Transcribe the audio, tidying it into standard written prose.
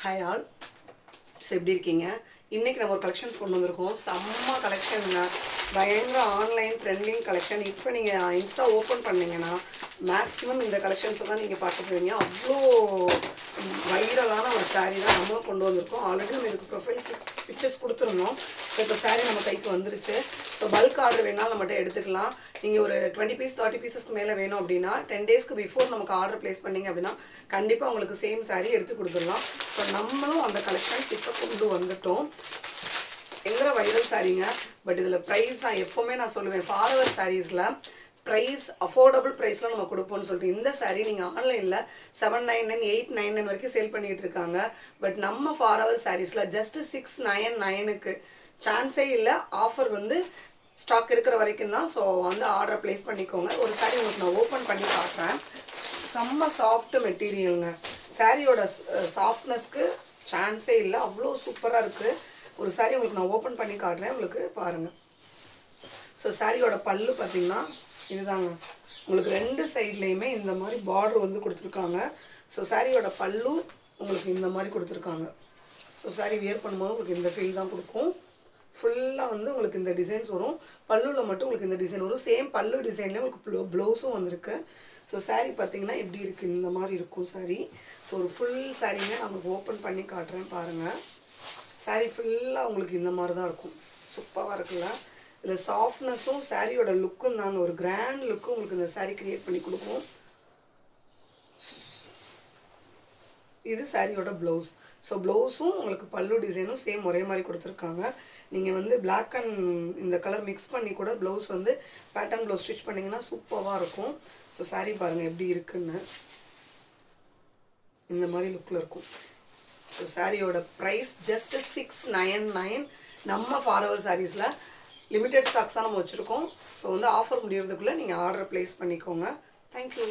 Hi all. So எப்படி இருக்கீங்க? இன்றைக்கி நம்ம ஒரு கலெக்ஷன்ஸ் கொண்டு வந்திருக்கோம். செம்ம கலெக்ஷனுங்க, பயங்கர ஆன்லைன் ட்ரெண்டிங் கலெக்ஷன். இப்போ நீங்கள் இன்ஸ்டா ஓப்பன் பண்ணிங்கன்னா மேக்ஸிமம் இந்த கலெக்ஷன்ஸை தான் நீங்கள் பார்க்க போவீங்க. அவ்வளோ வைரலான ஒரு சாரீ தான் நம்மளும் கொண்டு வந்திருக்கோம். ஆல்ரெடி நம்ம இதுக்கு ப்ரொஃபைல் பிக்சர்ஸ் கொடுத்துருந்தோம். ஸோ இப்போ சாரீ நம்ம கைக்கு வந்துருச்சு. ஸோ பல்க் ஆர்டர் வேணாலும் நம்மகிட்ட எடுத்துக்கலாம். நீங்கள் ஒரு 20 பீஸ் 30 பீசஸ்க்கு மேலே வேணும் அப்படின்னா 10 டேஸ்க்கு பிஃபோர் நமக்கு ஆர்டர் ப்ளேஸ் பண்ணிங்க அப்படின்னா கண்டிப்பாக உங்களுக்கு சேம் சாரீ எடுத்து கொடுத்துடலாம். ஸோ நம்மளும் அந்த கலெக்ஷன்ஸ் இப்போ கொண்டு வந்துட்டோம். எங்கிற வைரல் சாரீங்க. பட் இதில் ப்ரைஸ் தான் எப்போவுமே நான் சொல்லுவேன், ஃபார்வர் சாரீஸில் ப்ரைஸ் அஃபோர்டபுள் ப்ரைஸில் நம்ம கொடுப்போம்னு சொல்லிட்டு இந்த சாரீ நீங்கள் ஆன்லைனில் 799 899 வரைக்கும் சேல் பண்ணிகிட்டு இருக்காங்க. பட் நம்ம ஃபார்வர் சாரீஸில் ஜஸ்ட் 699க்கு சான்ஸே இல்லை. ஆஃபர் வந்து ஸ்டாக் இருக்கிற வரைக்கும் தான். ஸோ வந்து ஆர்டரை ப்ளேஸ் பண்ணிக்கோங்க. ஒரு சாரீ உங்களுக்கு நான் ஓப்பன் பண்ணி காட்டுறேன். செம்ம சாஃப்ட் மெட்டீரியலுங்க. சாரியோட சாஃப்ட்னஸ்க்கு சான்ஸே இல்லை, அவ்வளோ சூப்பராக இருக்குது. ஒரு சாரீ உங்களுக்கு நான் ஓப்பன் பண்ணி காட்டுறேன், உங்களுக்கு பாருங்கள். ஸோ சாரியோட பல்லு பார்த்திங்கன்னா இதுதாங்க. உங்களுக்கு ரெண்டு சைட்லேயுமே இந்த மாதிரி பார்டர் வந்து கொடுத்துருக்காங்க. ஸோ சாரியோட பல்லு உங்களுக்கு இந்த மாதிரி கொடுத்துருக்காங்க. ஸோ சாரீ வியர் பண்ணும்போது உங்களுக்கு இந்த ஃபீல் தான் கொடுக்கும். ஃபுல்லாக வந்து உங்களுக்கு இந்த டிசைன்ஸ் வரும். பல்லுவில் மட்டும் உங்களுக்கு இந்த டிசைன் வரும். சேம் பல்லு டிசைன்லேயே உங்களுக்கு ப்ளவுஸும் வந்திருக்கு. ஸோ சாரீ பார்த்திங்கன்னா எப்படி இருக்குது, இந்த மாதிரி இருக்கும் சாரீ. ஸோ ஒரு ஃபுல் சாரீங்க நான் உங்களுக்கு ஓப்பன் பண்ணி காட்டுறேன் பாருங்கள். சாரீ ஃபுல்லாக உங்களுக்கு இந்த மாதிரி தான் இருக்கும். சூப்பராக இருக்குல்ல. இதில் சாஃப்ட்னஸும் சாரியோட லுக்கும் தாங்க, ஒரு கிராண்ட் லுக்கும் உங்களுக்கு இந்த சாரீ க்ரியேட் பண்ணி கொடுக்கும். இது சாரியோட ப்ளவுஸ். ஸோ ப்ளவுஸும் உங்களுக்கு பல்லு டிசைனும் சேம் ஒரே மாதிரி கொடுத்துருக்காங்க. நீங்கள் வந்து பிளாக் அண்ட் இந்த கலர் மிக்ஸ் பண்ணி கூட ப்ளவுஸ் வந்து பேட்டர்ன் ப்ளவுஸ் ஸ்டிச் பண்ணிங்கன்னா சூப்பராக இருக்கும். ஸோ சாரீ பாருங்கள் எப்படி இருக்குன்னு, இந்த மாதிரி லுக்கில் இருக்கும். ஸோ சாரியோட ப்ரைஸ் ஜஸ்ட் 699. நம்ம ஃபார்வர் சாரீஸில் லிமிடெட் ஸ்டாக்ஸ் தான் நம்ம வச்சுருக்கோம். ஸோ வந்து ஆஃபர் முடியறதுக்குள்ளே நீங்கள் ஆர்டர் ப்ளேஸ் பண்ணிக்கோங்க. தேங்க்யூ.